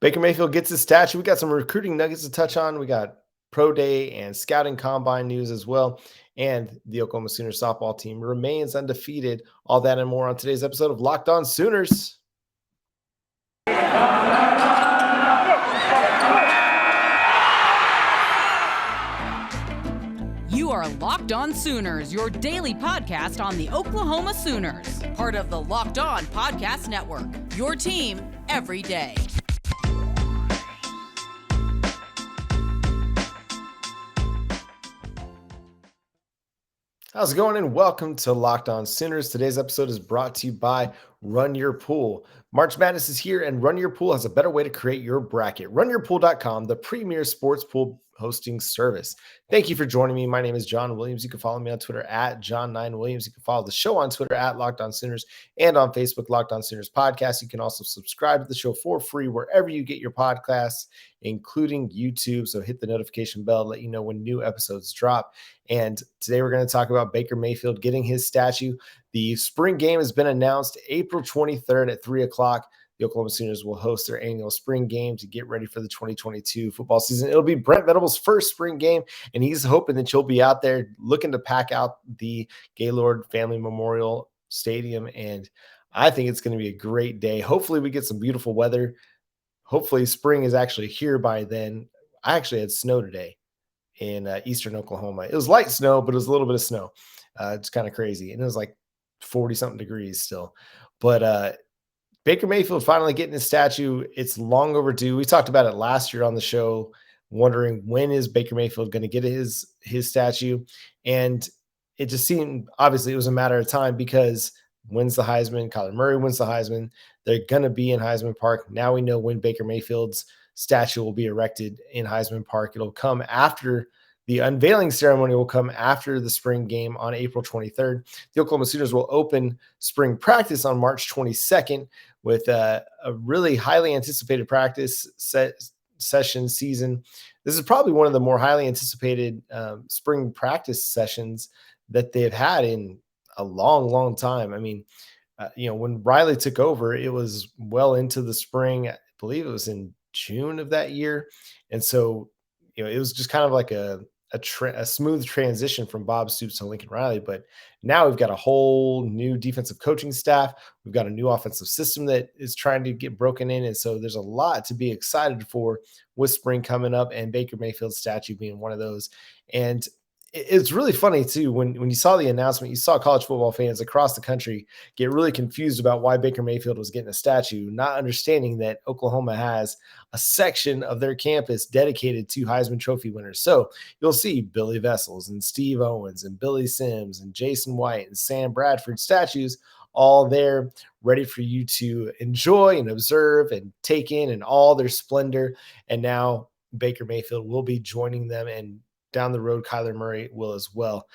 Baker Mayfield gets his statue. We got some recruiting nuggets to touch on. We got pro day and scouting combine news as well. And the Oklahoma Sooners softball team remains undefeated. All that and more on today's episode of Locked On Sooners. You are Locked On Sooners, your daily podcast on the Oklahoma Sooners, part of the Locked On Podcast Network, your team every day. How's it going? And welcome to Locked On Sooners. Today's episode is brought to you by Run Your Pool. March Madness is here, and Run Your Pool has a better way to create your bracket. RunYourPool.com, the premier sports pool hosting service. Thank you for joining me. My name is John Williams. You can follow me on Twitter at John9Williams. You can follow the show on Twitter at Locked On Sooners and on Facebook, Locked On Sooners Podcast. You can also subscribe to the show for free wherever you get your podcasts, including YouTube. So hit the notification bell to let you know when new episodes drop. And today we're going to talk about Baker Mayfield getting his statue. The spring game has been announced April 23rd at 3 o'clock. The Oklahoma Sooners will host their annual spring game to get ready for the 2022 football season. It'll be Brent Venables' first spring game, and he's hoping that you'll be out there looking to pack out the Gaylord Family Memorial Stadium. And I think it's going to be a great day. Hopefully we get some beautiful weather. Hopefully spring is actually here by then. I actually had snow today in eastern Oklahoma. It was light snow, but it was a little bit of snow. It's kind of crazy. And it was like 40-something degrees still. But Baker Mayfield finally getting his statue. It's long overdue. We talked about it last year on the show, wondering when is Baker Mayfield going to get his statue. And it just seemed, obviously, it was a matter of time because wins the Heisman, Kyler Murray wins the Heisman. They're going to be in Heisman Park. Now we know when Baker Mayfield's statue will be erected in Heisman Park. It'll come after the unveiling ceremony will come after the spring game on April 23rd. The Oklahoma Sooners will open spring practice on March 22nd with a really highly anticipated practice session season. This is probably one of the more highly anticipated spring practice sessions that they've had in a long, long time. I mean, when Riley took over, it was well into the spring. I believe it was in June of that year. And so, it was just kind of like a smooth transition from Bob Stoops to Lincoln Riley. But now we've got a whole new defensive coaching staff. We've got a new offensive system that is trying to get broken in. And so there's a lot to be excited for with spring coming up and Baker Mayfield's statue being one of those. And it's really funny too, when you saw the announcement, you saw college football fans across the country get really confused about why Baker Mayfield was getting a statue, not understanding that Oklahoma has a section of their campus dedicated to Heisman Trophy winners. So you'll see Billy Vessels and Steve Owens and Billy Sims and Jason White and Sam Bradford statues all there ready for you to enjoy and observe and take in all their splendor. And now Baker Mayfield will be joining them, and down the road, Kyler Murray will as well.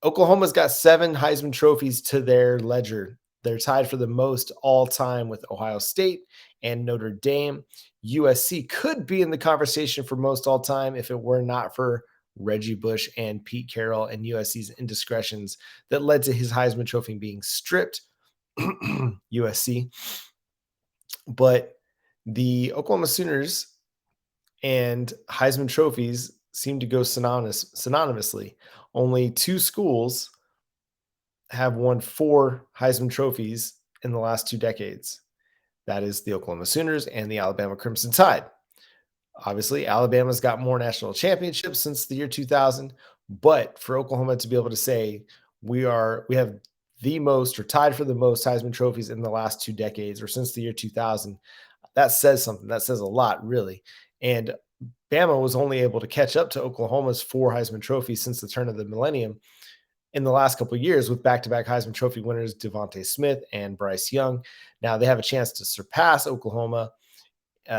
Oklahoma's got 7 Heisman trophies to their ledger. They're tied for the most all time with Ohio State and Notre Dame. USC could be in the conversation for most all time if it were not for Reggie Bush and Pete Carroll and USC's indiscretions that led to his Heisman Trophy being stripped. USC. But the Oklahoma Sooners and Heisman trophies seem to go synonymously. Only 2 schools have won 4 Heisman trophies in the last 2 decades. That is the Oklahoma Sooners and the Alabama Crimson Tide. Obviously, Alabama's got more national championships since the year 2000, but for Oklahoma to be able to say we have the most or tied for the most Heisman trophies in the last 2 decades or since the year 2000, that says something. That says a lot, really. And Bama was only able to catch up to Oklahoma's 4 Heisman trophies since the turn of the millennium in the last couple of years with back-to-back Heisman Trophy winners Devontae Smith and Bryce Young. Now they have a chance to surpass Oklahoma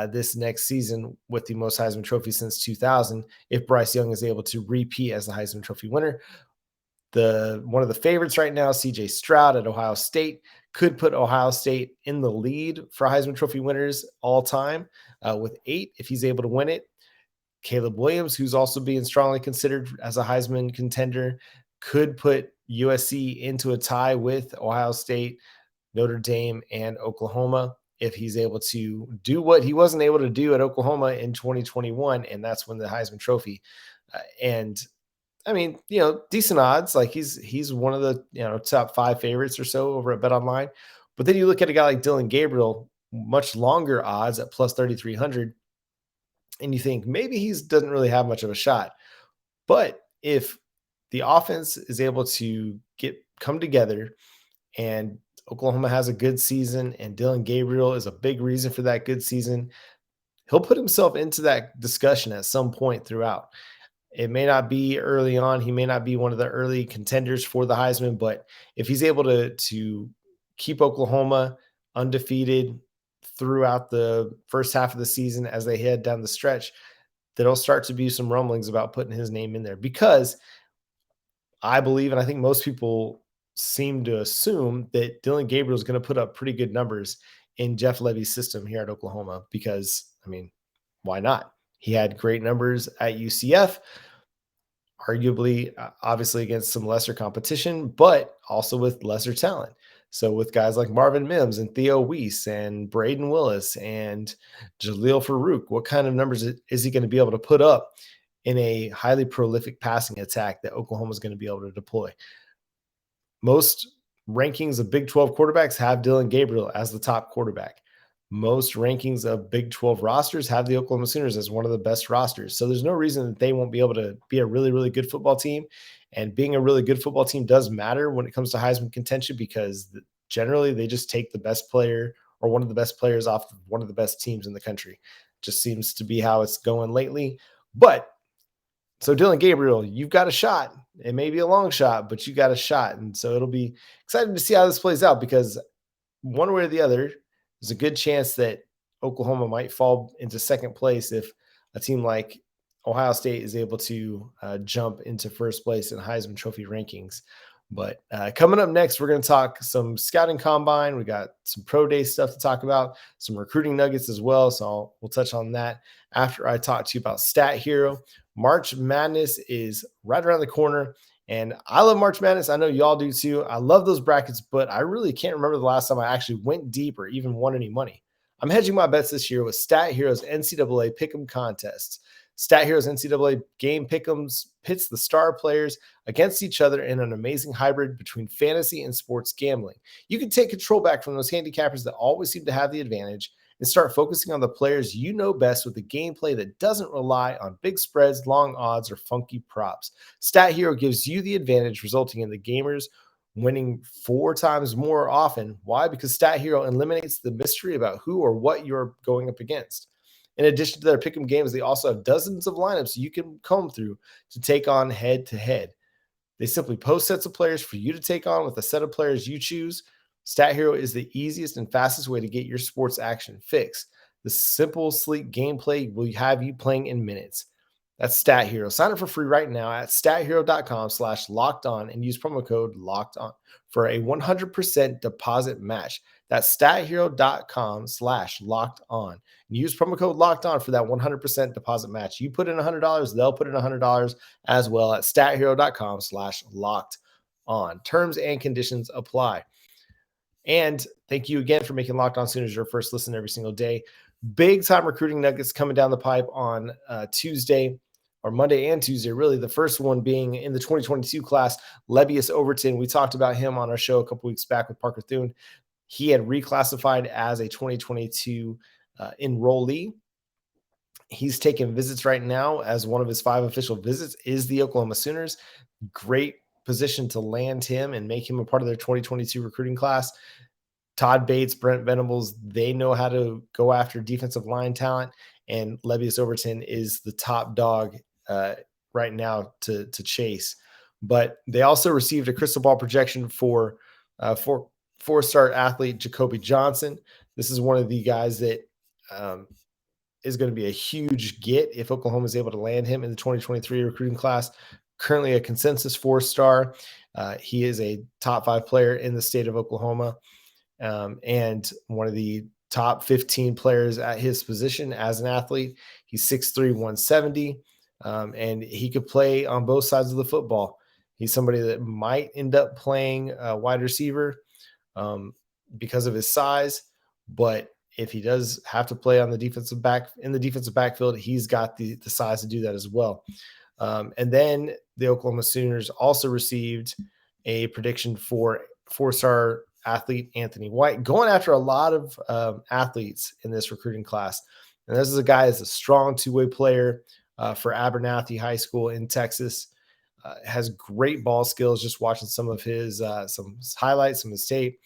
this next season with the most Heisman trophies since 2000 if Bryce Young is able to repeat as the Heisman Trophy winner. One of the favorites right now, CJ Stroud at Ohio State, could put Ohio State in the lead for Heisman Trophy winners all time with 8 if he's able to win it. Caleb Williams, who's also being strongly considered as a Heisman contender, could put USC into a tie with Ohio State, Notre Dame, and Oklahoma. if he's able to do what he wasn't able to do at Oklahoma in 2021, and that's when the Heisman Trophy. And I mean, decent odds. Like he's one of the top 5 favorites or so over at Bet Online. But then you look at a guy like Dylan Gabriel, much longer odds at plus 3,300, and you think maybe he doesn't really have much of a shot. But if the offense is able to come together and Oklahoma has a good season and Dylan Gabriel is a big reason for that good season, he'll put himself into that discussion at some point throughout. It may not be early on. He may not be one of the early contenders for the Heisman, but if he's able to keep Oklahoma undefeated throughout the first half of the season as they head down the stretch, there'll start to be some rumblings about putting his name in there, because I believe, and I think most people seem to assume, that Dylan Gabriel is going to put up pretty good numbers in Jeff Lebby's system here at Oklahoma, because, I mean, why not? He had great numbers at UCF, arguably, obviously against some lesser competition, but also with lesser talent. So with guys like Marvin Mims and Theo Weiss and Braden Willis and Jaleel Farouk, what kind of numbers is he going to be able to put up in a highly prolific passing attack that Oklahoma is going to be able to deploy? Most rankings of Big 12 quarterbacks have Dylan Gabriel as the top quarterback. Most rankings of Big 12 rosters have the Oklahoma Sooners as one of the best rosters. So there's no reason that they won't be able to be a really, really good football team. And being a really good football team does matter when it comes to Heisman contention, because generally they just take the best player or one of the best players off of one of the best teams in the country. Just seems to be how it's going lately. But so Dylan Gabriel, you've got a shot. It may be a long shot, but you got a shot. And so it'll be exciting to see how this plays out, because one way or the other, there's a good chance that Oklahoma might fall into second place if a team like Ohio State is able to jump into first place in Heisman Trophy rankings. But coming up next, we're going to talk some scouting combine. We got some pro day stuff to talk about, some recruiting nuggets as well. So we'll touch on that after I talk to you about Stat Hero. March Madness is right around the corner, and I love March Madness. I know y'all do too. I love those brackets, but I really can't remember the last time I actually went deep or even won any money. I'm hedging my bets this year with Stat Hero's NCAA Pick'em contests. Stat Hero's NCAA game Pick'ems pits the star players against each other in an amazing hybrid between fantasy and sports gambling. You can take control back from those handicappers that always seem to have the advantage and start focusing on the players you know best with a gameplay that doesn't rely on big spreads, long odds, or funky props. Stat Hero gives you the advantage, resulting in the gamers winning 4 times more often. Why? Because Stat Hero eliminates the mystery about who or what you're going up against. In addition to their pick'em games, they also have dozens of lineups you can comb through to take on head-to-head. They simply post sets of players for you to take on with a set of players you choose. Stat Hero is the easiest and fastest way to get your sports action fix. The simple, sleek gameplay will have you playing in minutes. That's Stat Hero. Sign up for free right now at stathero.com/lockedon and use promo code LOCKEDON for a 100% deposit match. That's stathero.com/lockedon. And use promo code LOCKEDON for that 100% deposit match. You put in $100, they'll put in $100 as well at stathero.com/lockedon. Terms and conditions apply. And thank you again for making Locked On Sooners your first listen every single day. Big time recruiting nuggets coming down the pipe on Tuesday, or Monday and Tuesday, really. The first one being in the 2022 class, Lebbeus Overton. We talked about him on our show a couple weeks back with Parker Thune. He had reclassified as a 2022 enrollee. He's taking visits right now, as one of his 5 official visits is the Oklahoma Sooners. Great position to land him and make him a part of their 2022 recruiting class. Todd Bates, Brent Venables, they know how to go after defensive line talent, and Lebbeus Overton is the top dog right now to chase. But they also received a crystal ball projection for 4-star athlete Jacoby Johnson. This is one of the guys that is going to be a huge get if Oklahoma is able to land him in the 2023 recruiting class. Currently a consensus 4-star. He is a top 5 player in the state of Oklahoma, and one of the top 15 players at his position as an athlete. He's 6'3", 170, and he could play on both sides of the football. He's somebody that might end up playing wide receiver because of his size, but if he does have to play on the defensive backfield, he's got the size to do that as well. And then the Oklahoma Sooners also received a prediction for four-star athlete Anthony White, going after a lot of athletes in this recruiting class. And this is a guy that's a strong two-way player for Abernathy High School in Texas. Has great ball skills. Just watching some of his some highlights, some of his tape.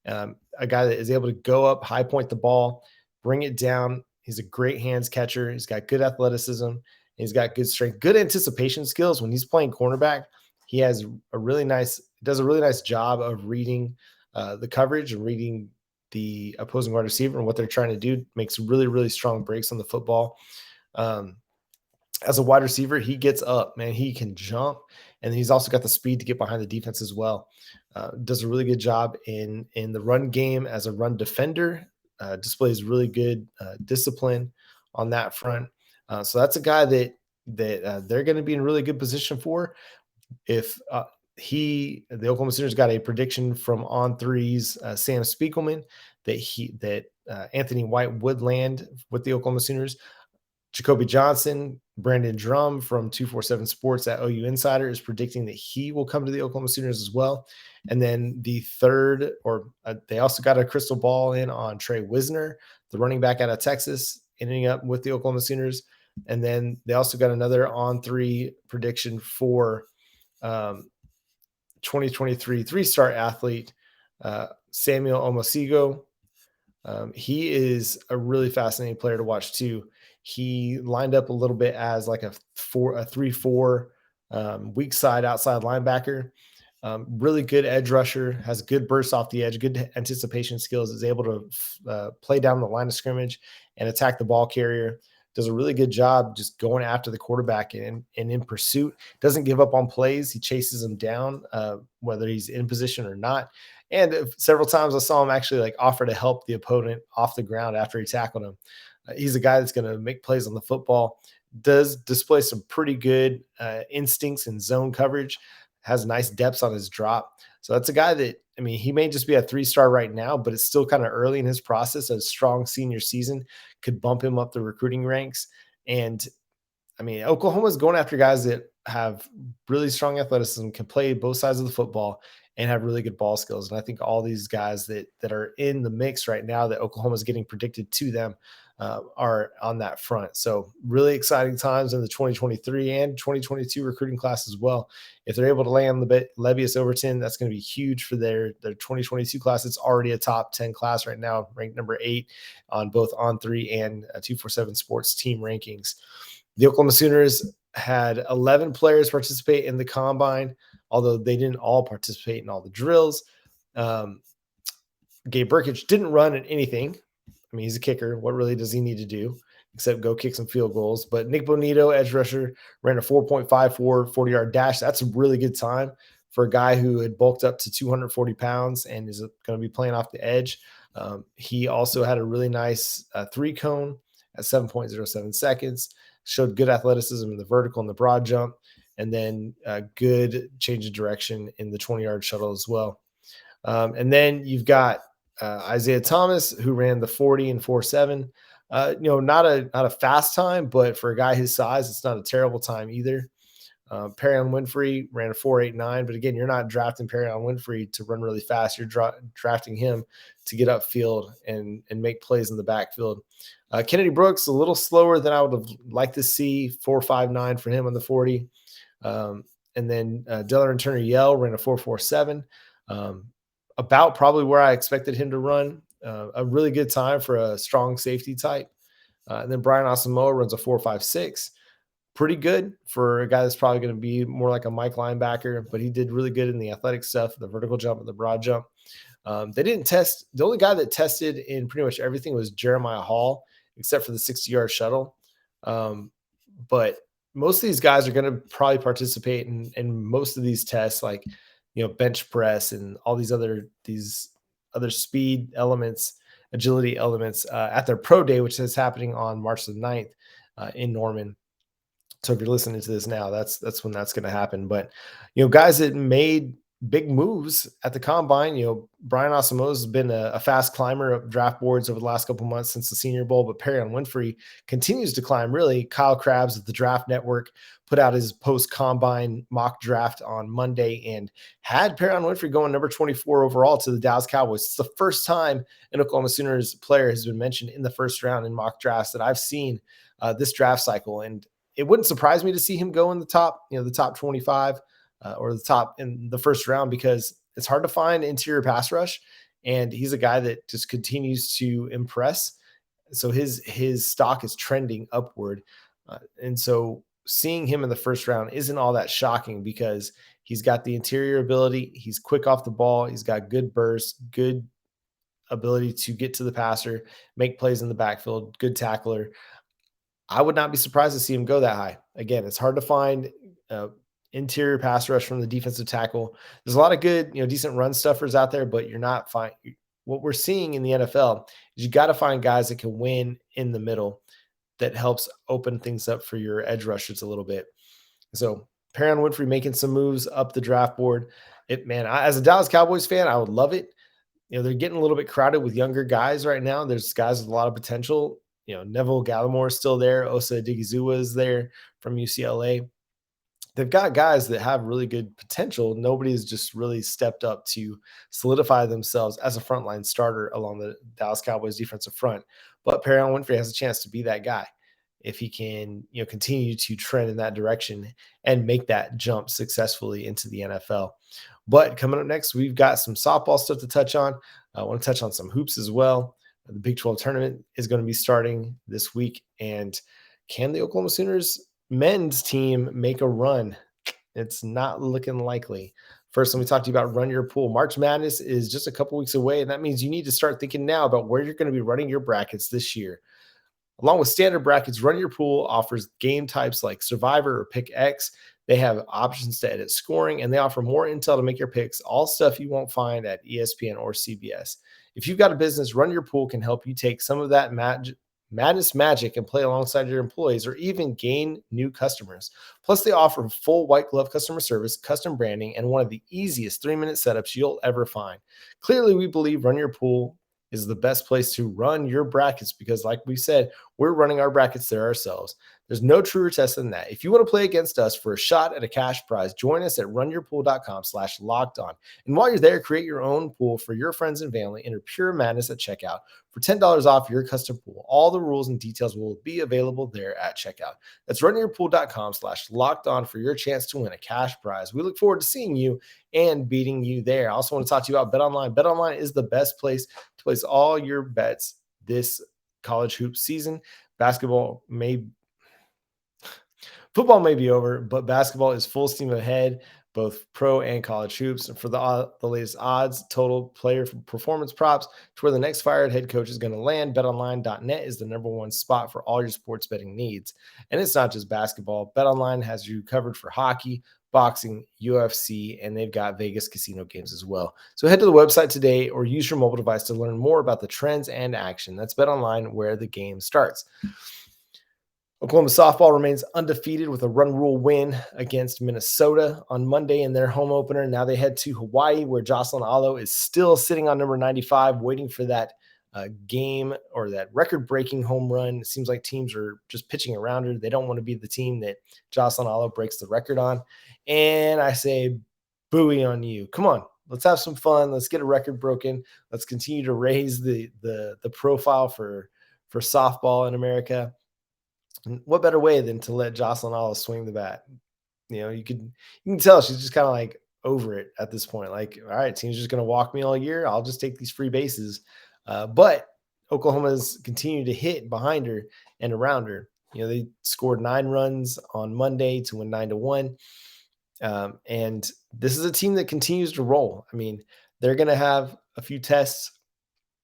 A guy that is able to go up, high point the ball, bring it down. He's a great hands catcher. He's got good athleticism. He's got good strength, good anticipation skills. When he's playing cornerback, he has does a really nice job of reading the coverage and reading the opposing wide receiver and what they're trying to do. Makes really, really strong breaks on the football. As a wide receiver, he gets up, man. He can jump, and he's also got the speed to get behind the defense as well. Does a really good job in the run game as a run defender. Displays really good discipline on that front. So that's a guy that they're going to be in really good position for. If the Oklahoma Sooners got a prediction from On Three's Sam Spiegelman that Anthony White would land with the Oklahoma Sooners. Jacoby Johnson, Brandon Drum from 247 Sports at OU Insider is predicting that he will come to the Oklahoma Sooners as well. And then the third, they also got a crystal ball in on Trey Wisner, the running back out of Texas, ending up with the Oklahoma Sooners. And then they also got another On Three prediction for 2023 three-star athlete, Samuel Omosigo. He is a really fascinating player to watch too. He lined up a little bit as like a 3-4 weak side outside linebacker. Really good edge rusher, has good bursts off the edge, good anticipation skills, is able to play down the line of scrimmage and attack the ball carrier. Does a really good job just going after the quarterback and in pursuit. Doesn't give up on plays. He chases him down, whether he's in position or not. And several times I saw him actually like offer to help the opponent off the ground after he tackled him. He's a guy that's going to make plays on the football, does display some pretty good instincts in zone coverage, has nice depths on his drop. So that's a guy that, I mean, he may just be a 3-star right now, but it's still kind of early in his process. A strong senior season could bump him up the recruiting ranks. And I mean, Oklahoma's going after guys that have really strong athleticism, can play both sides of the football, and have really good ball skills. And I think all these guys that are in the mix right now that Oklahoma's getting predicted to them are on that front. So really exciting times in the 2023 and 2022 recruiting class as well. If they're able to land the Lebbeus Overton, that's going to be huge for their 2022 class. It's already a top 10 class right now, ranked number 8 on both On Three and 247 Sports team rankings. The Oklahoma Sooners had 11 players participate in the combine, although they didn't all participate in all the drills. Gabe Burkich didn't run at anything. I mean, he's a kicker. What really does he need to do except go kick some field goals? But Nick Bonito, edge rusher, ran a 4.54 40-yard dash. That's a really good time for a guy who had bulked up to 240 pounds and is going to be playing off the edge. He also had a really nice 3-cone at 7.07 seconds, showed good athleticism in the vertical and the broad jump, and then a good change of direction in the 20-yard shuttle as well. And then you've got Isaiah Thomas, who ran the 40 and 4.7. Not a fast time, but for a guy his size, it's not a terrible time either. Perrion Winfrey ran a 4.89, but again, you're not drafting Perrion Winfrey to run really fast. You're drafting him to get upfield and make plays in the backfield. Kennedy Brooks, a little slower than I would have liked to see, 4.59 for him on the 40. And then Delaran Turner-Yell ran a 4.47. About probably where I expected him to run. A really good time for a strong safety type. And then Brian Asamoah runs a 4.56. Pretty good for a guy that's probably going to be more like a Mike linebacker, but he did really good in the athletic stuff, the vertical jump and the broad jump. They didn't test. The only guy that tested in pretty much everything was Jeremiah Hall, except for the 60-yard shuttle. But most of these guys are going to probably participate in most of these tests, like, bench press and all these other speed elements, agility elements at their pro day, which is happening on March the 9th in Norman. So if you're listening to this now, that's when that's going to happen. But, guys that made big moves at the combine. Brian Asamoah has been a fast climber of draft boards over the last couple months since the Senior Bowl, but Perrion Winfrey continues to climb. Really, Kyle Krabs of the Draft Network put out his post combine mock draft on Monday and had Perrion Winfrey going number 24 overall to the Dallas Cowboys. It's the first time an Oklahoma Sooners player has been mentioned in the first round in mock drafts that I've seen this draft cycle, and it wouldn't surprise me to see him go in the top 25 or the top in the first round, because it's hard to find interior pass rush. And he's a guy that just continues to impress. So his stock is trending upward. And so seeing him in the first round isn't all that shocking, because he's got the interior ability. He's quick off the ball. He's got good burst, good ability to get to the passer, make plays in the backfield, good tackler. I would not be surprised to see him go that high. Again, it's hard to find uh, interior pass rush from the defensive tackle. There's a lot of good, decent run stuffers out there, but you're not fine. What we're seeing in the NFL is you got to find guys that can win in the middle, that helps open things up for your edge rushers a little bit. So Perrion Winfrey making some moves up the draft board. As a Dallas Cowboys fan, I would love it. They're getting a little bit crowded with younger guys right now. There's guys with a lot of potential. Neville Gallimore is still there. Osa Odighizuwa is there from UCLA. They've got guys that have really good potential. Nobody's just really stepped up to solidify themselves as a frontline starter along the Dallas Cowboys defensive front. But Perrion Winfrey has a chance to be that guy if he can, continue to trend in that direction and make that jump successfully into the NFL. But coming up next, we've got some softball stuff to touch on. I want to touch on some hoops as well. The Big 12 tournament is going to be starting this week. And can the Oklahoma Sooners men's team make a run? It's not looking likely. First, let me talk to you about Run Your Pool. March Madness is just a couple weeks away, and that means you need to start thinking now about where you're going to be running your brackets this year. Along with standard brackets, Run Your Pool offers game types like Survivor or Pick X. They have options to edit scoring, and they offer more intel to make your picks, all stuff you won't find at ESPN or CBS. If you've got a business, Run Your Pool can help you take some of that madness magic and play alongside your employees, or even gain new customers. Plus, they offer full white glove customer service, custom branding, and one of the easiest 3-minute setups you'll ever find. Clearly, we believe Run Your Pool is the best place to run your brackets, because like we said, we're running our brackets there ourselves. There's no truer test than that. If you want to play against us for a shot at a cash prize, join us at runyourpool.com/lockedon. And while you're there, create your own pool for your friends and family. Enter Pure Madness at checkout for $10 off your custom pool. All the rules and details will be available there at checkout. That's runyourpool.com/lockedon for your chance to win a cash prize. We look forward to seeing you and beating you there. I also want to talk to you about BetOnline. BetOnline is the best place to place all your bets this college hoop season. Football may be over, but basketball is full steam ahead, both pro and college hoops. And for the latest odds, total player performance props to where the next fired head coach is going to land, betonline.net is the number one spot for all your sports betting needs. And it's not just basketball. BetOnline has you covered for hockey, boxing, UFC, and they've got Vegas casino games as well. So head to the website today or use your mobile device to learn more about the trends and action. That's BetOnline, where the game starts. Oklahoma softball remains undefeated with a run rule win against Minnesota on Monday in their home opener. Now they head to Hawaii, where Jocelyn Alo is still sitting on number 95, waiting for that game or that record-breaking home run. It seems like teams are just pitching around her. They don't want to be the team that Jocelyn Alo breaks the record on. And I say, booey on you. Come on, let's have some fun. Let's get a record broken. Let's continue to raise the profile for softball in America. And what better way than to let Jocelyn Alo swing the bat? You can tell she's just kind of like over it at this point. Like, all right, team's just going to walk me all year. I'll just take these free bases. But Oklahoma's continued to hit behind her and around her. They scored 9 runs on Monday to win 9-1. And this is a team that continues to roll. I mean, they're going to have a few tests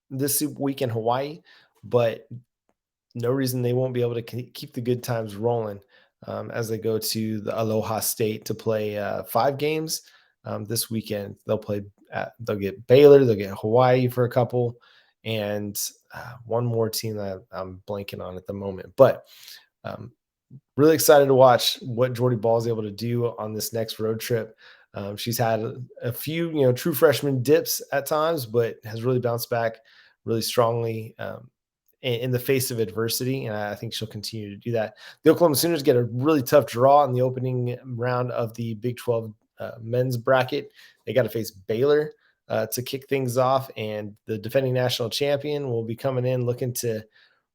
this week in Hawaii, but no reason they won't be able to keep the good times rolling as they go to the Aloha State to play 5 games this weekend. They'll get Baylor, they'll get Hawaii for a couple, and one more team that I'm blanking on at the moment. But really excited to watch what Jordy Ball is able to do on this next road trip. She's had a few, true freshman dips at times, but has really bounced back really strongly in the face of adversity, and I think she'll continue to do that. The Oklahoma Sooners get a really tough draw in the opening round of the Big 12 men's bracket. They got to face Baylor to kick things off, and the defending national champion will be coming in looking to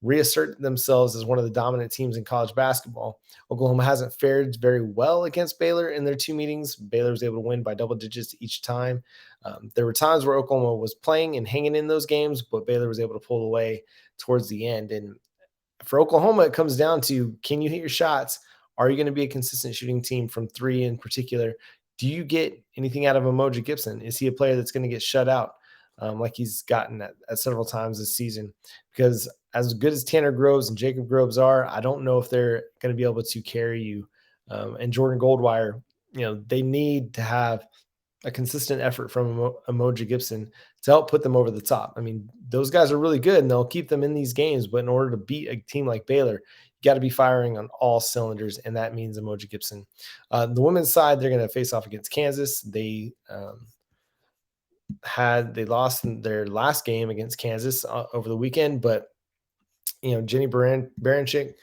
reassert themselves as one of the dominant teams in college basketball. Oklahoma hasn't fared very well against Baylor in their two meetings. Baylor was able to win by double digits each time. There were times where Oklahoma was playing and hanging in those games, but Baylor was able to pull away towards the end. And for Oklahoma, it comes down to, can you hit your shots? Are you going to be a consistent shooting team from three in particular? Do you get anything out of Emoji Gibson? Is he a player that's going to get shut out like he's gotten at several times this season? Because as good as Tanner Groves and Jacob Groves are, I don't know if they're going to be able to carry you. And Jordan Goldwire, they need to have a consistent effort from Emoji Gibson to help put them over the top. I mean, those guys are really good and they'll keep them in these games, but in order to beat a team like Baylor, you got to be firing on all cylinders, and that means Emoji Gibson. The women's side, they're going to face off against Kansas. They lost in their last game against Kansas over the weekend, but Jenny Baranchik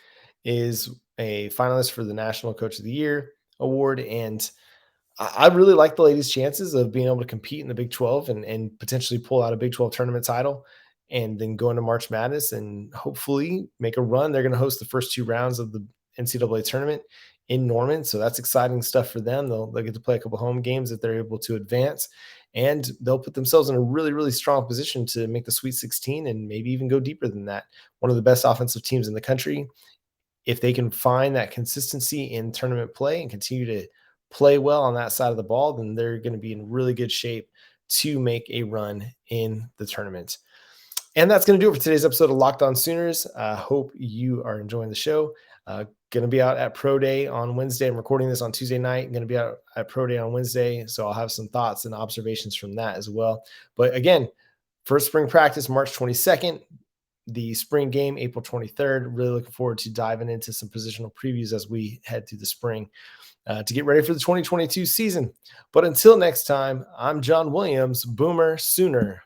is a finalist for the National Coach of the Year award, and I really like the ladies' chances of being able to compete in the Big 12 and potentially pull out a Big 12 tournament title and then go into March Madness and hopefully make a run. They're going to host the first two rounds of the NCAA tournament in Norman. So that's exciting stuff for them. They'll get to play a couple home games if they're able to advance, and they'll put themselves in a really, really strong position to make the Sweet 16 and maybe even go deeper than that. One of the best offensive teams in the country. If they can find that consistency in tournament play and continue to play well on that side of the ball, then they're going to be in really good shape to make a run in the tournament. And that's going to do it for today's episode of Locked On Sooners. Hope you are enjoying the show. Going to be out at Pro Day on Wednesday. I'm recording this on Tuesday night. Going to be out at Pro Day on Wednesday, so I'll have some thoughts and observations from that as well. But again, first spring practice, March 22nd. The spring game, April 23rd. Really looking forward to diving into some positional previews as we head through the spring to get ready for the 2022 season. But until next time, I'm John Williams, Boomer Sooner.